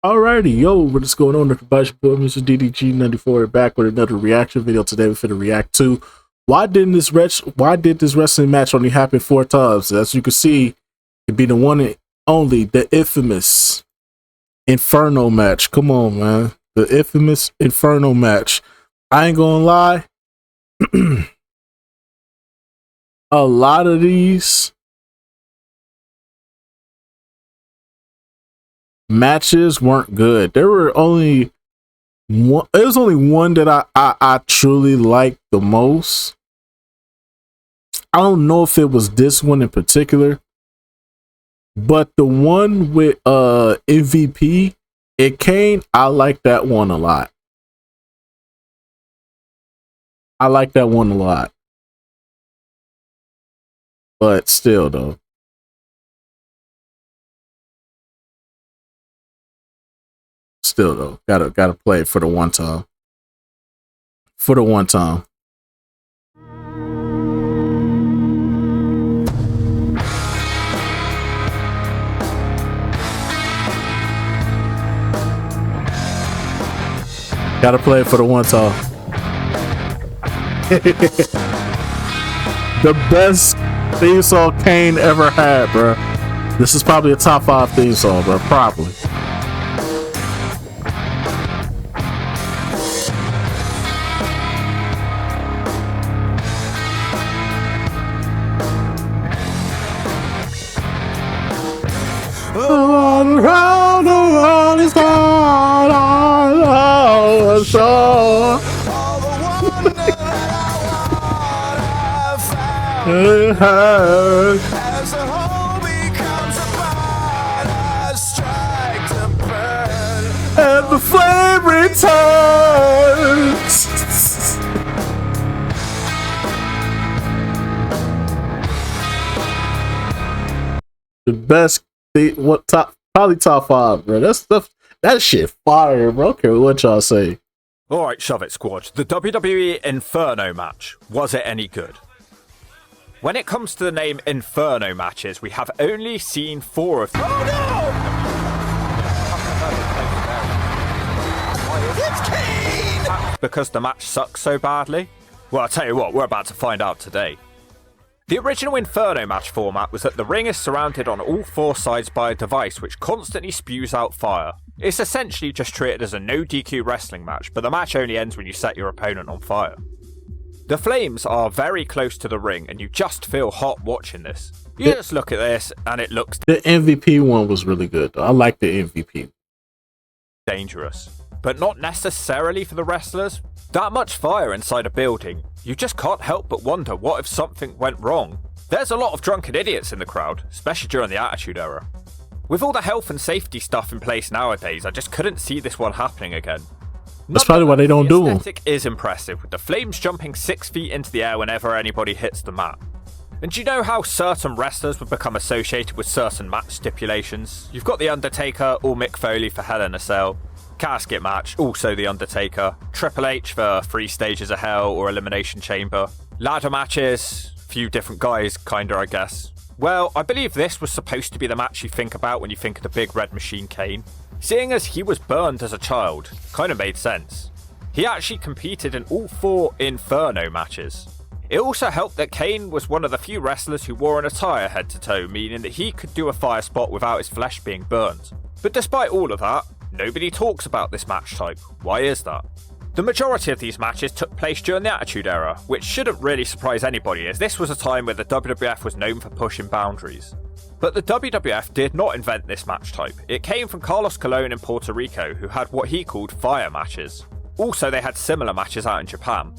Alrighty, yo, what is going on? Everybody, boy, Mr. DDG94 back with another reaction video. Today we're finna react to why did this wrestling match only happen 4 times? As you can see, it be the one and only, the infamous Inferno match. Come on, man. The infamous Inferno match. I ain't gonna lie. A lot of these matches weren't good. There were only one. There's only one that I truly liked the most. I don't know if it was this one in particular, but the one with MVP, it came. I like that one a lot. I like that one a lot. But still though. Gotta play it for the one time. For the one time. Gotta play it for the one time. The best theme song Kane ever had, bro. This is probably a top 5 theme song, bro. Probably. Around the world is gone on shore. All the wonder that I found as the whole becomes apart, I strike to burn, and the flame returns. The best. What probably top 5, bro. That stuff, that shit fire, bro. Okay, what y'all say? All right, shove it, squad. The WWE Inferno match, was it any good? When it comes to the name Inferno matches, we have only seen 4 of them. Oh no! It's Kane! Because the match sucks so badly? Well, I'll tell you what, we're about to find out today. The original Inferno match format was that the ring is surrounded on all 4 sides by a device which constantly spews out fire. It's essentially just treated as a no DQ wrestling match, but the match only ends when you set your opponent on fire. The flames are very close to the ring and you just feel hot watching this. You just look at this and it looks... The MVP one was really good, though. I like the MVP. Dangerous. But not necessarily for the wrestlers. That much fire inside a building, you just can't help but wonder what if something went wrong. There's a lot of drunken idiots in the crowd, especially during the Attitude Era. With all the health and safety stuff in place nowadays, I just couldn't see this one happening again. That's probably why they don't do them. The aesthetic is impressive, with the flames jumping 6 feet into the air whenever anybody hits the mat. And do you know how certain wrestlers would become associated with certain match stipulations? You've got The Undertaker or Mick Foley for Hell in a Cell. Casket match, also The Undertaker. Triple H for 3 Stages of Hell or Elimination Chamber. Ladder matches, few different guys, kinda, I guess. Well, I believe this was supposed to be the match you think about when you think of the Big Red Machine Kane. Seeing as he was burned as a child, kinda made sense. He actually competed in all 4 Inferno matches. It also helped that Kane was one of the few wrestlers who wore an attire head to toe, meaning that he could do a fire spot without his flesh being burned. But despite all of that, nobody talks about this match type. Why is that? The majority of these matches took place during the Attitude Era, which shouldn't really surprise anybody as this was a time where the WWF was known for pushing boundaries. But the WWF did not invent this match type. It came from Carlos Colon in Puerto Rico, who had what he called fire matches. Also, they had similar matches out in Japan.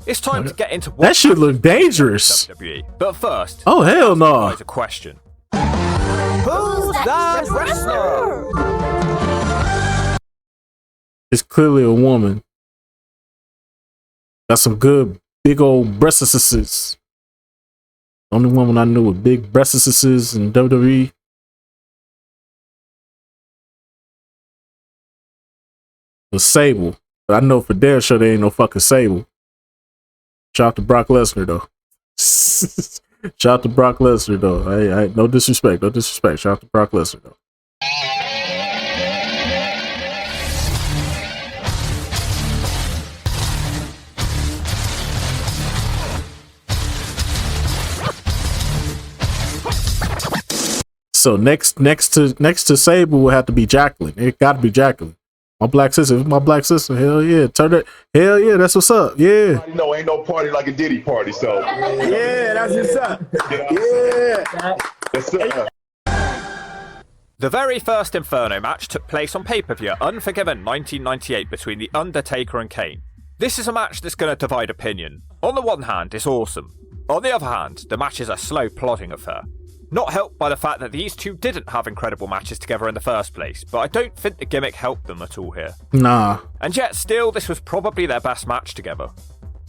It's time to get into what that shit look dangerous. WWE. But first, oh hell no! Here's a question. Who's that wrestler? It's clearly a woman. Got some good big old breastises. Only woman I knew with big breastises in WWE. Was Sable. But I know for damn sure there ain't no fucking Sable. Shout out to Brock Lesnar though. Shout out to Brock Lesnar though. No disrespect. No disrespect. Shout out to Brock Lesnar though. So next to Sable will have to be Jacqueline. It got to be Jacqueline. My black sister. My black sister. Hell yeah. Turn it. Hell yeah. That's what's up. Yeah. No, ain't no party like a Diddy party. So Yeah, that's what's up. Yeah. Yes, sir. The very first Inferno match took place on pay-per-view Unforgiven 1998 between The Undertaker and Kane. This is a match that's going to divide opinion. On the one hand, it's awesome. On the other hand, the match is a slow plodding affair. Not helped by the fact that these two didn't have incredible matches together in the first place, but I don't think the gimmick helped them at all here. Nah. And yet still, this was probably their best match together.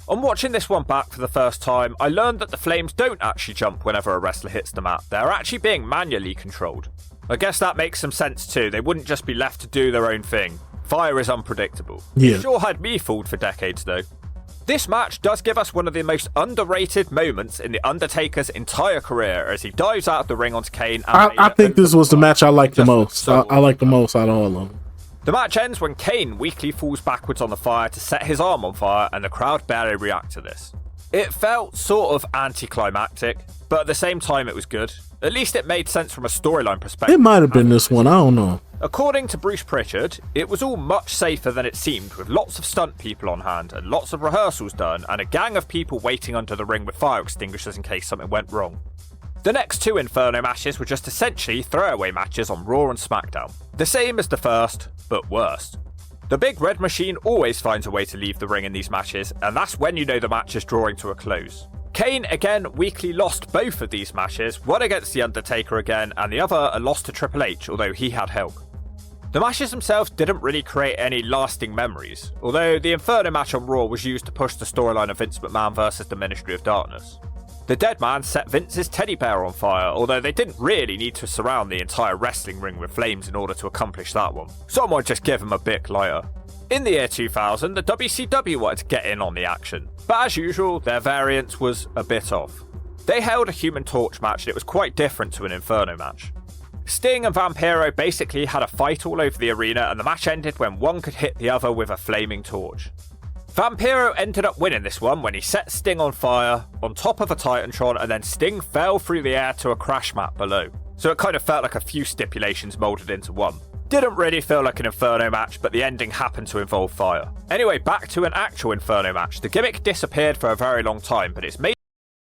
On watching this one back for the first time, I learned that the Flames don't actually jump whenever a wrestler hits the mat, they're actually being manually controlled. I guess that makes some sense too, they wouldn't just be left to do their own thing. Fire is unpredictable. Yeah. It sure had me fooled for decades though. This match does give us one of the most underrated moments in The Undertaker's entire career as he dives out of the ring onto Kane. I think this was the match I liked the most. I like the most out of all of them. The match ends when Kane weakly falls backwards on the fire to set his arm on fire, and the crowd barely react to this. It felt sort of anticlimactic, but at the same time it was good. At least it made sense from a storyline perspective. It might have been this one, I don't know. According to Bruce Pritchard, it was all much safer than it seemed, with lots of stunt people on hand and lots of rehearsals done and a gang of people waiting under the ring with fire extinguishers in case something went wrong. The next two Inferno matches were just essentially throwaway matches on Raw and SmackDown. The same as the first, but worse. The Big Red Machine always finds a way to leave the ring in these matches, and that's when you know the match is drawing to a close. Kane again weakly lost both of these matches, one against The Undertaker again, and the other a loss to Triple H, although he had help. The matches themselves didn't really create any lasting memories, although the Inferno match on Raw was used to push the storyline of Vince McMahon versus the Ministry of Darkness. The Dead Man set Vince's teddy bear on fire, although they didn't really need to surround the entire wrestling ring with flames in order to accomplish that one. Someone just give him a bit lighter. In the year 2000, the WCW wanted to get in on the action, but as usual, their variance was a bit off. They held a Human Torch match and it was quite different to an Inferno match. Sting and Vampiro basically had a fight all over the arena, and the match ended when one could hit the other with a flaming torch. Vampiro ended up winning this one when he set Sting on fire on top of a Titantron, and then Sting fell through the air to a crash mat below. So it kind of felt like a few stipulations molded into one. Didn't really feel like an Inferno match, but the ending happened to involve fire. Anyway, back to an actual Inferno match. The gimmick disappeared for a very long time, but it's made...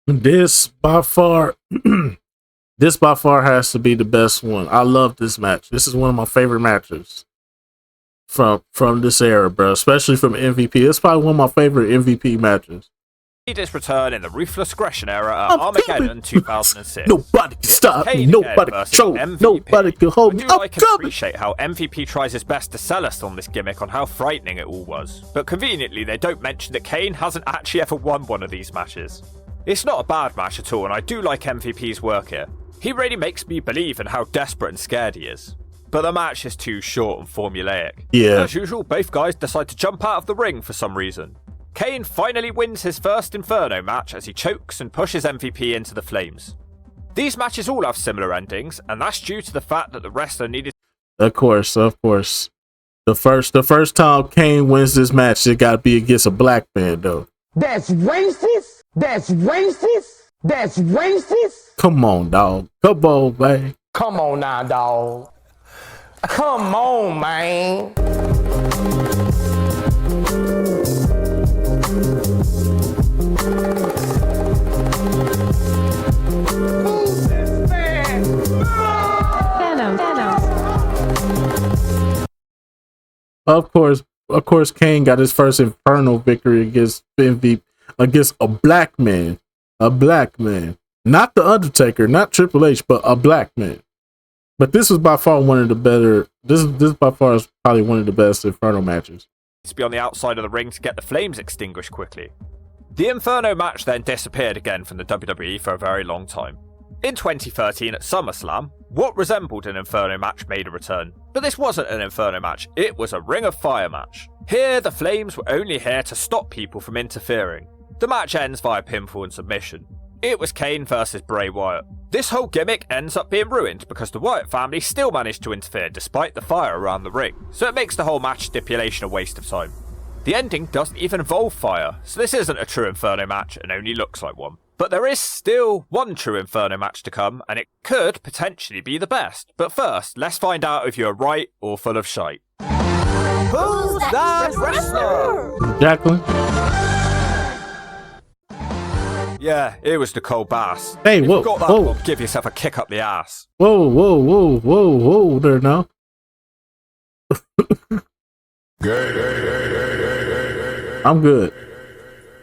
This by far has to be the best one. I love this match. This is one of my favorite matches from this era, bro. Especially from MVP. It's probably one of my favorite MVP matches. Its return in the Ruthless Aggression era at Armageddon 2006. Nobody can stop me. Nobody can control me. Nobody can hold me. I do like and appreciate how MVP tries his best to sell us on this gimmick on how frightening it all was. But conveniently, they don't mention that Kane hasn't actually ever won one of these matches. It's not a bad match at all, and I do like MVP's work here. He really makes me believe in how desperate and scared he is. But the match is too short and formulaic. Yeah. As usual, both guys decide to jump out of the ring for some reason. Kane finally wins his first Inferno match as he chokes and pushes MVP into the flames. These matches all have similar endings, and that's due to the fact that the wrestler needed... Of course. The first time Kane wins this match, it gotta be against a black man, though. That's racist. That's racist. That's racist. Come on, dog. Come on, man. Come on now, dog. Come on, man. Of course, Kane got his first Inferno victory against MVP, against a black man. Not the Undertaker, not Triple H, but a black man. But this was by far one of the better. This by far is probably one of the best Inferno matches. To be on the outside of the ring to get the flames extinguished quickly. The Inferno match then disappeared again from the WWE for a very long time. In 2013 at SummerSlam, what resembled an Inferno match made a return. But this wasn't an Inferno match, it was a Ring of Fire match. Here, the Flames were only here to stop people from interfering. The match ends via pinfall and submission. It was Kane versus Bray Wyatt. This whole gimmick ends up being ruined because the Wyatt family still managed to interfere despite the fire around the ring, so it makes the whole match stipulation a waste of time. The ending doesn't even involve fire, so this isn't a true Inferno match and only looks like one. But there is still one true Inferno match to come, and it could potentially be the best. But first, let's find out if you're right or full of shite. Who's that wrestler? Jacqueline. Yeah, it was Nicole Bass. Hey, If whoa, you got that whoa. one, give yourself a kick up the ass. Whoa there now. I'm good.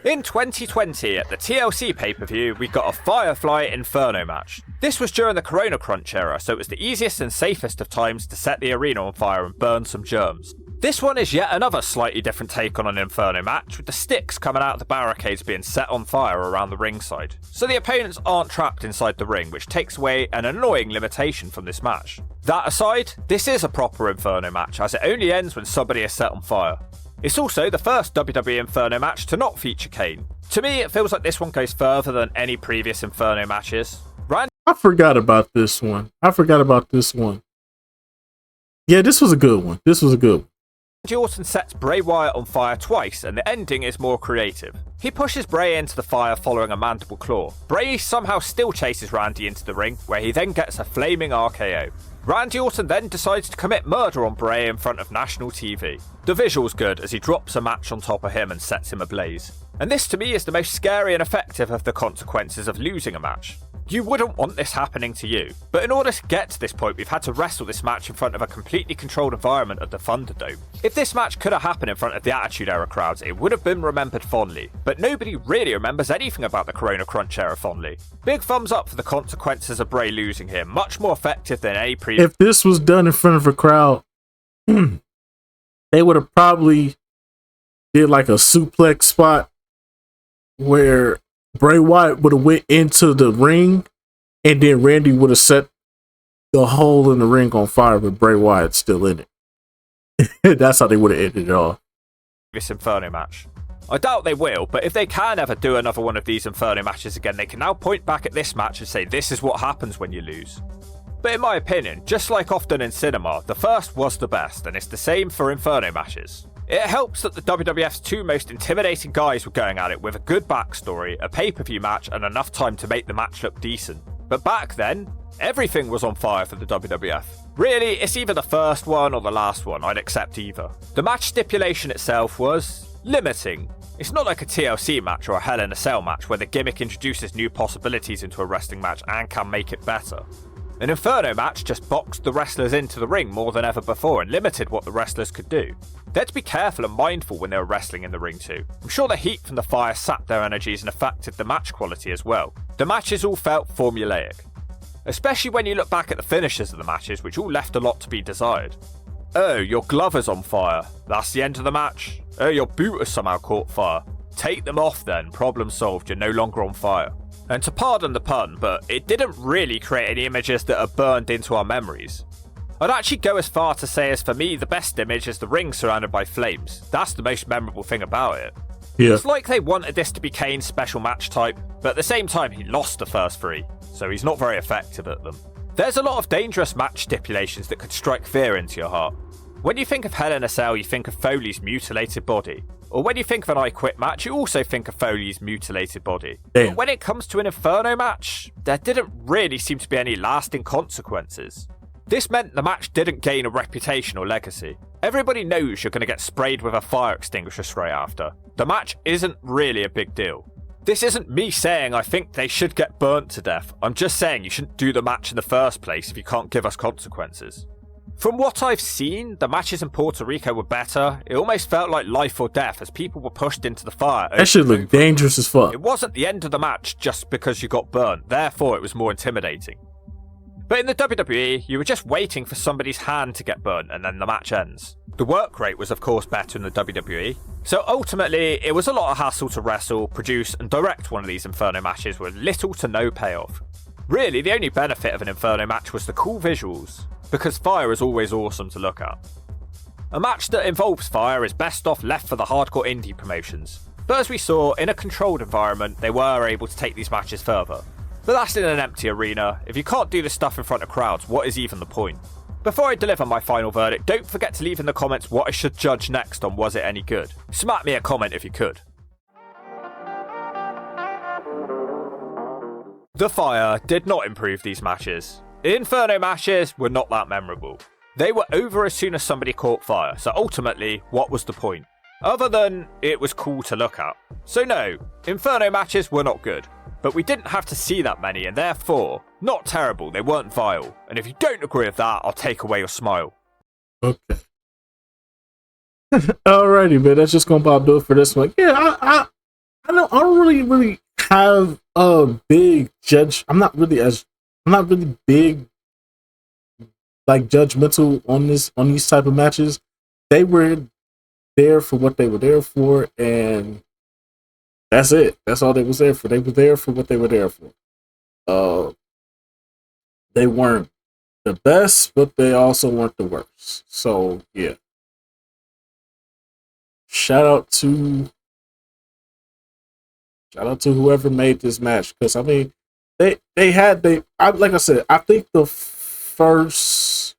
In 2020, at the TLC pay-per-view, we got a Firefly Inferno match. This was during the Corona Crunch era, so it was the easiest and safest of times to set the arena on fire and burn some germs. This one is yet another slightly different take on an Inferno match, with the sticks coming out of the barricades being set on fire around the ringside. So the opponents aren't trapped inside the ring, which takes away an annoying limitation from this match. That aside, this is a proper Inferno match, as it only ends when somebody is set on fire. It's also the first WWE Inferno match to not feature Kane. To me, it feels like this one goes further than any previous Inferno matches. I forgot about this one. Yeah, this was a good one. Randy Orton sets Bray Wyatt on fire twice, and the ending is more creative. He pushes Bray into the fire following a mandible claw. Bray somehow still chases Randy into the ring, where he then gets a flaming RKO. Randy Orton then decides to commit murder on Bray in front of national TV. The visual's good as he drops a match on top of him and sets him ablaze. And this to me is the most scary and effective of the consequences of losing a match. You wouldn't want this happening to you, but in order to get to this point we've had to wrestle this match in front of a completely controlled environment at the Thunderdome. If this match could have happened in front of the Attitude Era crowds, it would have been remembered fondly, but nobody really remembers anything about the Corona Crunch era fondly. Big thumbs up for the consequences of Bray losing here, much more effective than any previous. If this was done in front of a crowd, they would have probably did like a suplex spot where Bray Wyatt would have went into the ring, and then Randy would have set the hole in the ring on fire with Bray Wyatt still in it. That's how they would have ended it all. This Inferno match. I doubt they will, but if they can ever do another one of these Inferno matches again, they can now point back at this match and say this is what happens when you lose. But in my opinion, just like often in cinema, the first was the best, and it's the same for Inferno matches. It helps that the WWF's two most intimidating guys were going at it with a good backstory, a pay-per-view match, and enough time to make the match look decent. But back then, everything was on fire for the WWF. Really, it's either the first one or the last one, I'd accept either. The match stipulation itself was limiting. It's not like a TLC match or a Hell in a Cell match where the gimmick introduces new possibilities into a wrestling match and can make it better. An Inferno match just boxed the wrestlers into the ring more than ever before and limited what the wrestlers could do. They had to be careful and mindful when they were wrestling in the ring too. I'm sure the heat from the fire sapped their energies and affected the match quality as well. The matches all felt formulaic. Especially when you look back at the finishes of the matches, which all left a lot to be desired. Oh, your glove is on fire. That's the end of the match. Oh, your boot has somehow caught fire. Take them off then, problem solved, you're no longer on fire. And to pardon the pun, but it didn't really create any images that are burned into our memories. I'd actually go as far to say as for me the best image is the ring surrounded by flames. That's the most memorable thing about it. Yeah. It's like they wanted this to be Kane's special match type, but at the same time he lost the first three, so he's not very effective at them. There's a lot of dangerous match stipulations that could strike fear into your heart. When you think of Hell in a Cell, you think of Foley's mutilated body. Or when you think of an I Quit match, you also think of Foley's mutilated body. Damn. But when it comes to an Inferno match, there didn't really seem to be any lasting consequences. This meant the match didn't gain a reputation or legacy. Everybody knows you're going to get sprayed with a fire extinguisher straight after. The match isn't really a big deal. This isn't me saying I think they should get burnt to death. I'm just saying you shouldn't do the match in the first place if you can't give us consequences. From what I've seen, the matches in Puerto Rico were better. It almost felt like life or death as people were pushed into the fire. That shit looked dangerous as fuck. It wasn't the end of the match just because you got burnt, therefore it was more intimidating. But in the WWE, you were just waiting for somebody's hand to get burnt and then the match ends. The work rate was of course better in the WWE, so ultimately it was a lot of hassle to wrestle, produce and direct one of these Inferno matches with little to no payoff. Really, the only benefit of an Inferno match was the cool visuals, because fire is always awesome to look at. A match that involves fire is best off left for the hardcore indie promotions, but as we saw, in a controlled environment they were able to take these matches further. But that's in an empty arena. If you can't do this stuff in front of crowds, what is even the point? Before I deliver my final verdict, don't forget to leave in the comments what I should judge next on Was It Any Good. Smack me a comment if you could. The fire did not improve these matches. Inferno matches were not that memorable. They were over as soon as somebody caught fire, so ultimately, what was the point? Other than it was cool to look at. So no, Inferno matches were not good. But we didn't have to see that many, and therefore, not terrible, they weren't vile. And if you don't agree with that, I'll take away your smile. Okay. Alrighty, man. That's just gonna about do it for this one. Yeah, I don't really have a big judge. I'm not really big like judgmental on these type of matches. They were there for what they were there for, and that's it. That's all they was there for. They were there for what they were there for. They weren't the best, but they also weren't the worst. So yeah. Shout out to whoever made this match, because I mean like I said, I think it was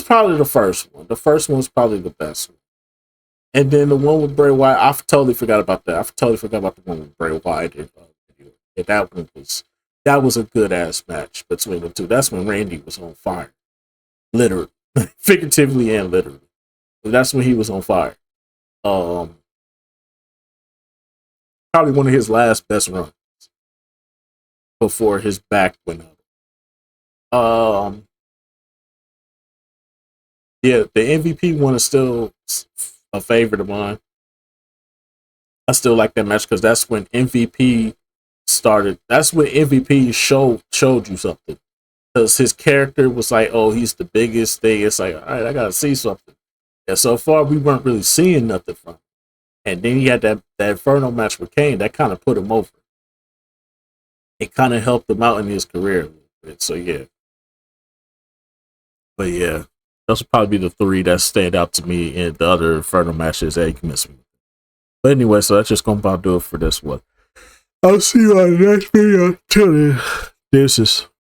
probably the first one. The first one was probably the best one. And then the one with Bray Wyatt, I totally forgot about that. I totally forgot about the one with Bray Wyatt. And that was a good ass match between the two. That's when Randy was on fire, literally, figuratively and literally. That's when he was on fire. Probably one of his last best runs before his back went up. Yeah, the MVP one is still a favorite of mine. I still like that match because that's when MVP started. That's when MVP showed you something, because his character was like, oh, he's the biggest thing. It's like, all right, I gotta see something. And so far, we weren't really seeing nothing from him. And then he had that Inferno match with Kane that kind of put him over. It kind of helped him out in his career a little bit. So yeah. But yeah, those would probably be the three that stand out to me in the other Inferno matches that you can miss me. But anyway, so that's just gonna about do it for this one. I'll see you on the next video. Till then, deuces.